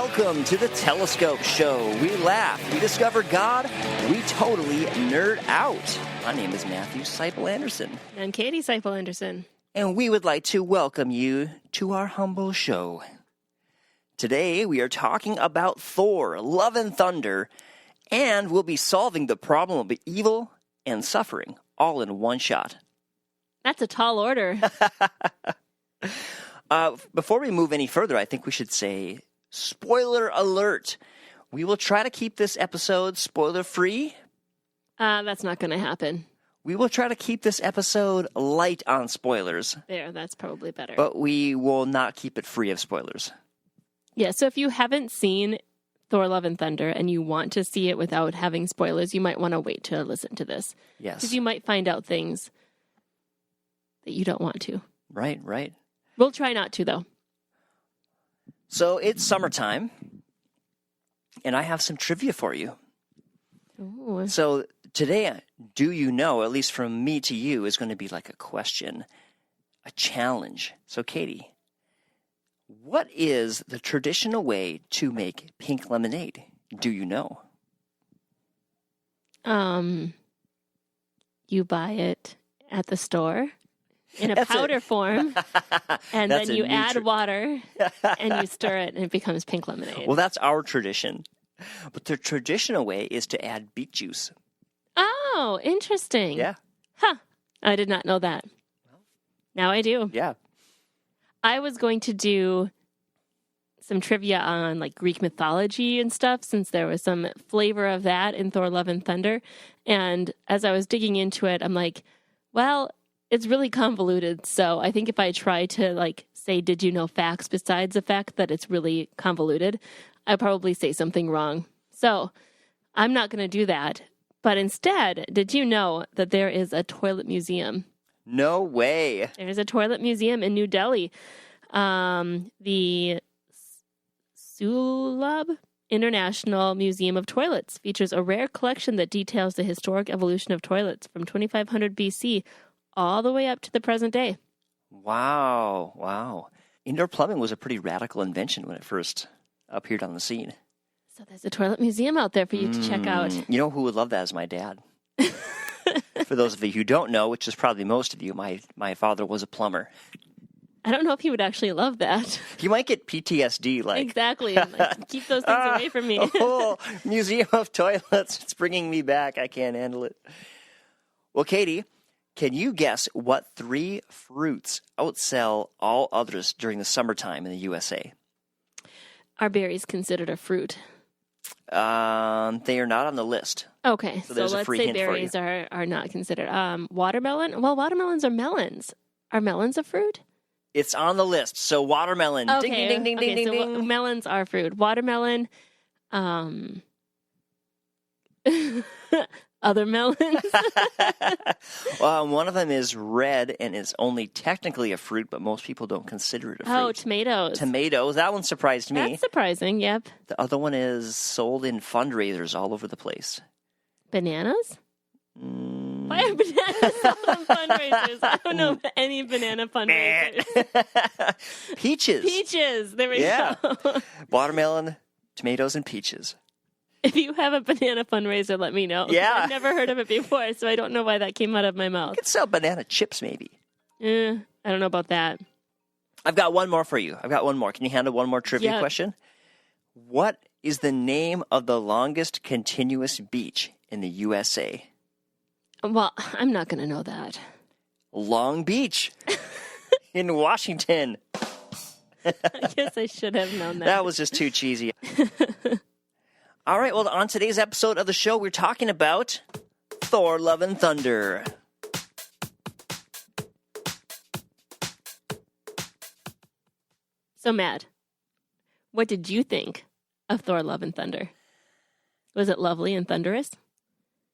Welcome to the Telescope Show. We laugh, we discover God, we totally nerd out. My name is Matthew Seipel Anderson. I'm Katie Seipel Anderson. And we would like to welcome you to our humble show. Today we are talking about Thor, Love and Thunder, and we'll be solving the problem of evil and suffering all in one shot. That's a tall order. Before we move any further, I think we should say, spoiler alert. We will try to keep this episode spoiler-free. That's not going to happen. We will try to keep this episode light on spoilers. There, that's probably better. But we will not keep it free of spoilers. Yeah, so if you haven't seen Thor, Love and Thunder and you want to see it without having spoilers, you might want to wait to listen to this. Yes. Because you might find out things that you don't want to. Right, right. We'll try not to, though. So it's summertime, and I have some trivia for you. Ooh. So today, do you know, at least from me to you, is going to be like a question, a challenge. So Katie, what is the traditional way to make pink lemonade? Do you know? You buy it at the store in a That's powder form, and That's then you add water, and you stir it, and it becomes pink lemonade. Well, that's our tradition. But the traditional way is to add beet juice. Oh, interesting. Yeah. Huh. I did not know that. Now I do. Yeah. I was going to do some trivia on like Greek mythology and stuff, since there was some flavor of that in Thor, Love and Thunder. And as I was digging into it, I'm like, well, it's really convoluted. So I think if I try to like say, did you know facts besides the fact that it's really convoluted, I'd probably say something wrong. So I'm not going to do that. But instead, did you know that there is a toilet museum? No way. There's a toilet museum in New Delhi. The Sulabh International Museum of Toilets features a rare collection that details the historic evolution of toilets from 2500 BC all the way up to the present day. Wow. Wow. Indoor plumbing was a pretty radical invention when it first appeared on the scene. So there's a toilet museum out there for you to check out. You know who would love that is my dad. For those of you who don't know, which is probably most of you, my father was a plumber. I don't know if he would actually love that. He might get PTSD, like. Exactly. Like, keep those things away from me. Oh, Museum of Toilets. It's bringing me back. I can't handle it. Well, Katie, can you guess what 3 fruits outsell all others during the summertime in the USA? Are berries considered a fruit? They are not on the list. Okay, so there's a let's free say hint for berries are not considered. Watermelon? Well, watermelons are melons. Are melons a fruit? It's on the list. So watermelon. Okay. Ding, ding, ding, ding, ding, So ding. melons are fruit. Watermelon, other melons. One of them is red and is only technically a fruit, but most people don't consider it a fruit. Oh, tomatoes. Tomatoes. That one surprised me. That's surprising, yep. The other one is sold in fundraisers all over the place. Bananas? Why are bananas sold in fundraisers? I don't know any banana fundraisers. Peaches. Peaches. There we go. Watermelon, tomatoes, and peaches. If you have a banana fundraiser, let me know. Yeah. I've never heard of it before, so I don't know why that came out of my mouth. You could sell banana chips, maybe. I don't know about that. I've got one more for you. Can you handle one more trivia question? What is the name of the longest continuous beach in the USA? Well, I'm not going to know that. Long Beach in Washington. I guess I should have known that. That was just too cheesy. All right, well, on today's episode of the show, we're talking about Thor, Love and Thunder. So, Matt, what did you think of Thor, Love and Thunder? Was it lovely and thunderous?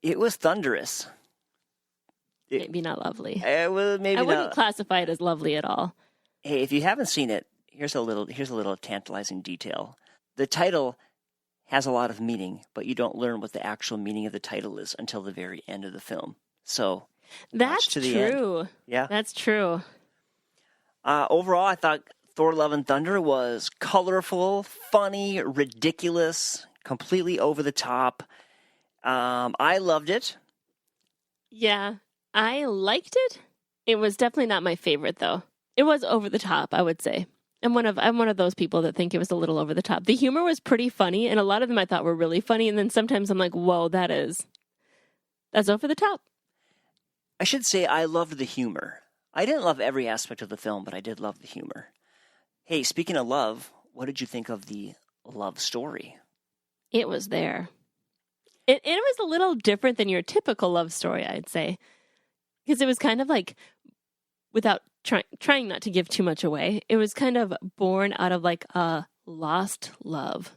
It was thunderous. Maybe not lovely. It was maybe I wouldn't not. classify it as lovely at all. Hey, if you haven't seen it, here's a little tantalizing detail. The title has a lot of meaning, but you don't learn what the actual meaning of the title is until the very end of the film. So That's to the end. true. Yeah. That's true. Overall, I thought Thor Love and Thunder was colorful, funny, ridiculous, completely over the top. I loved it. Yeah, I liked it. It was definitely not my favorite, though. It was over the top, I would say. I'm one of those people that think it was a little over the top. The humor was pretty funny, and a lot of them I thought were really funny, and then sometimes I'm like, whoa, that's over the top. I should say I loved the humor. I didn't love every aspect of the film, but I did love the humor. Hey, speaking of love, what did you think of the love story? It was there. It was a little different than your typical love story, I'd say. Because it was kind of like, without trying not to give too much away, it was kind of born out of like a lost love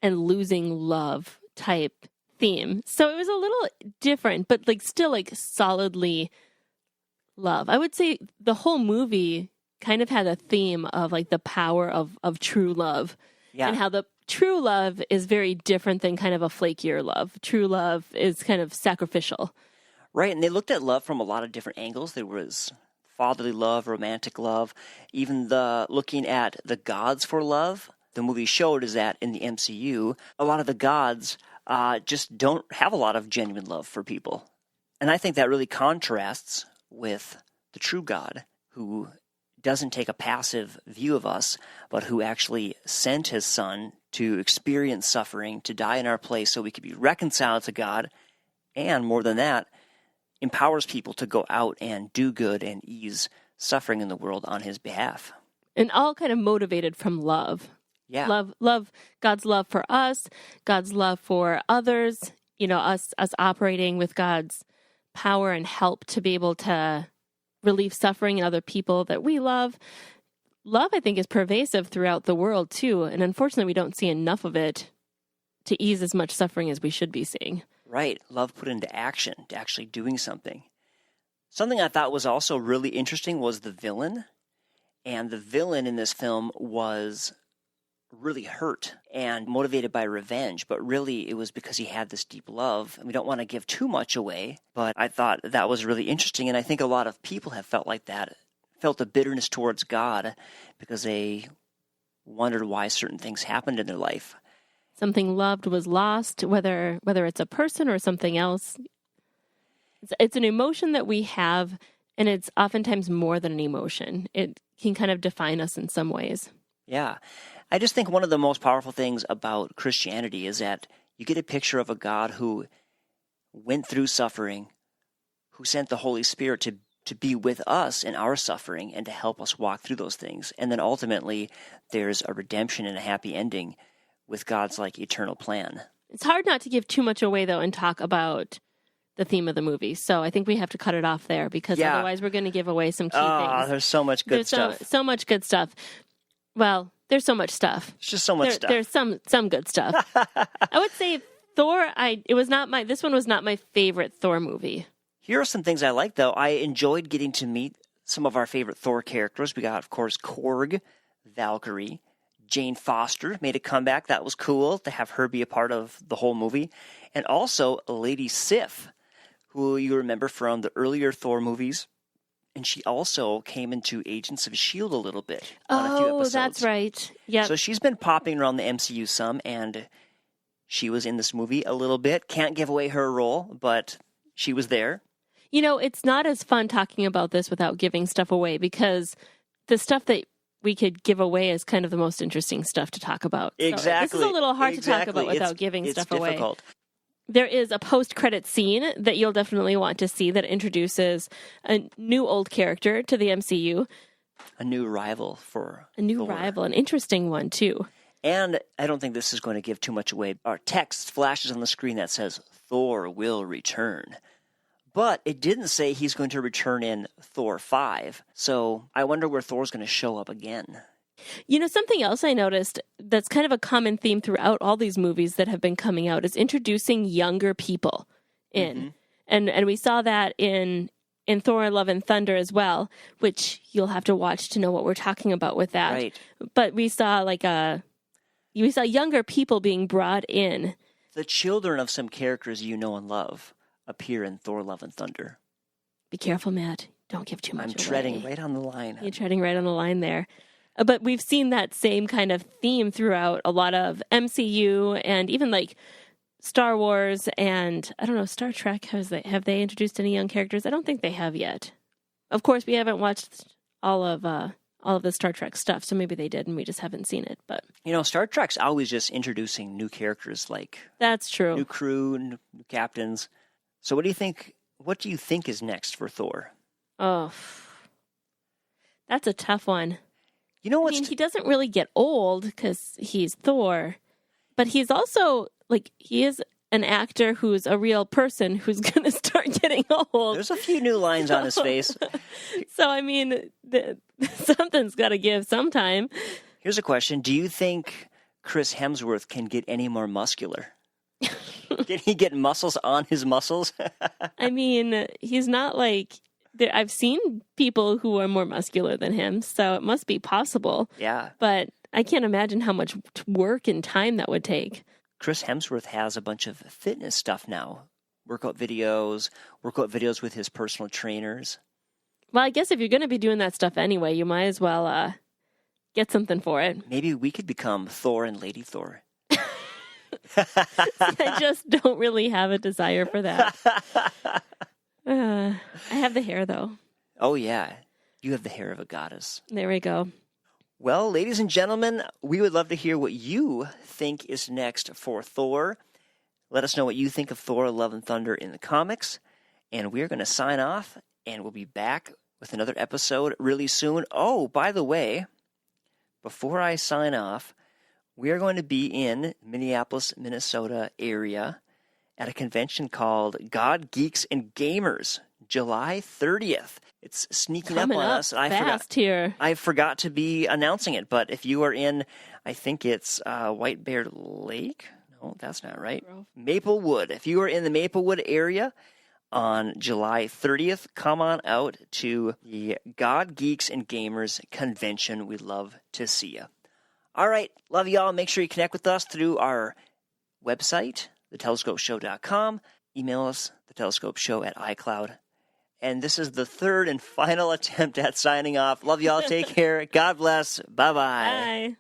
and losing love type theme. So it was a little different, but like still like solidly love. I would say the whole movie kind of had a theme of like the power of true love. Yeah. And how the true love is very different than kind of a flakier love. True love is kind of sacrificial. Right, and they looked at love from a lot of different angles. There was fatherly love, romantic love, even looking at the gods for love. The movie showed is that in the MCU, a lot of the gods just don't have a lot of genuine love for people. And I think that really contrasts with the true God, who doesn't take a passive view of us, but who actually sent his son to experience suffering, to die in our place so we could be reconciled to God, and more than that, empowers people to go out and do good and ease suffering in the world on his behalf. And all kind of motivated from love. Yeah. Love, God's love for us, God's love for others, us operating with God's power and help to be able to relieve suffering in other people that we love. Love, I think, is pervasive throughout the world, too. And unfortunately, we don't see enough of it to ease as much suffering as we should be seeing. Right. Love put into action, to actually doing something. Something I thought was also really interesting was the villain. And the villain in this film was really hurt and motivated by revenge, but really it was because he had this deep love. And we don't want to give too much away, but I thought that was really interesting. And I think a lot of people have felt like that, felt a bitterness towards God because they wondered why certain things happened in their life. Something loved was lost, whether it's a person or something else. It's an emotion that we have, and it's oftentimes more than an emotion. It can kind of define us in some ways. Yeah. I just think one of the most powerful things about Christianity is that you get a picture of a God who went through suffering, who sent the Holy Spirit to be with us in our suffering and to help us walk through those things. And then ultimately, there's a redemption and a happy ending with God's like eternal plan. It's hard not to give too much away, though, and talk about the theme of the movie. So I think we have to cut it off there because otherwise we're going to give away some key things. There's so much good stuff. So much good stuff. Well, there's so much stuff. It's just so much stuff. There's some good stuff. I would say Thor, this one was not my favorite Thor movie. Here are some things I like, though. I enjoyed getting to meet some of our favorite Thor characters. We got, of course, Korg, Valkyrie, Jane Foster made a comeback. That was cool to have her be a part of the whole movie. And also Lady Sif, who you remember from the earlier Thor movies. And she also came into Agents of S.H.I.E.L.D. a little bit on a few episodes. Oh, that's right. Yeah. So she's been popping around the MCU some, and she was in this movie a little bit. Can't give away her role, but she was there. It's not as fun talking about this without giving stuff away because the stuff that we could give away is kind of the most interesting stuff to talk about. Exactly. So this is a little hard to talk about without giving stuff away. It's difficult. There is a post-credit scene that you'll definitely want to see that introduces a new old character to the MCU. A new rival for Thor. Rival, an interesting one, too. And I don't think this is going to give too much away. Our text flashes on the screen that says, Thor will return. But it didn't say he's going to return in Thor 5. So I wonder where Thor's going to show up again. Something else I noticed that's kind of a common theme throughout all these movies that have been coming out is introducing younger people in. Mm-hmm. And we saw that in Thor Love and Thunder as well, which you'll have to watch to know what we're talking about with that. Right. But we saw younger people being brought in. The children of some characters you know and love appear in Thor Love and Thunder. Be careful, Matt. Don't give too much away. I'm treading right on the line. You're treading right on the line there. But we've seen that same kind of theme throughout a lot of MCU and even like Star Wars and I don't know, Star Trek. Have they introduced any young characters? I don't think they have yet. Of course, we haven't watched all of the Star Trek stuff, so maybe they did and we just haven't seen it. But Star Trek's always just introducing new characters, like that's true. New crew, new captains. So what do you think? What do you think is next for Thor? Oh, that's a tough one. You know what? He doesn't really get old because he's Thor, but he's also he is an actor who's a real person who's going to start getting old. There's a few new lines on his face. So, I mean, something's got to give sometime. Here's a question. Do you think Chris Hemsworth can get any more muscular? Can he get muscles on his muscles? I mean, he's not I've seen people who are more muscular than him, so it must be possible. Yeah. But I can't imagine how much work and time that would take. Chris Hemsworth has a bunch of fitness stuff now. Workout videos with his personal trainers. Well, I guess if you're going to be doing that stuff anyway, you might as well get something for it. Maybe we could become Thor and Lady Thor. I just don't really have a desire for that. I have the hair, though. Oh, yeah. You have the hair of a goddess. There we go. Well, ladies and gentlemen, we would love to hear what you think is next for Thor. Let us know what you think of Thor Love and Thunder in the comics. And we're going to sign off, and we'll be back with another episode really soon. Oh, by the way, before I sign off, we are going to be in Minneapolis, Minnesota area at a convention called God, Geeks, and Gamers, July 30th. It's sneaking Coming up on up us. fast here. I forgot to be announcing it, but if you are in, I think it's White Bear Lake. No, that's not right. Maplewood. If you are in the Maplewood area on July 30th, come on out to the God, Geeks, and Gamers convention. We'd love to see you. All right. Love y'all. Make sure you connect with us through our website, thetelescopeshow.com. Email us, thetelescopeshow@iCloud. And this is the third and final attempt at signing off. Love y'all. Take care. God bless. Bye-bye. Bye.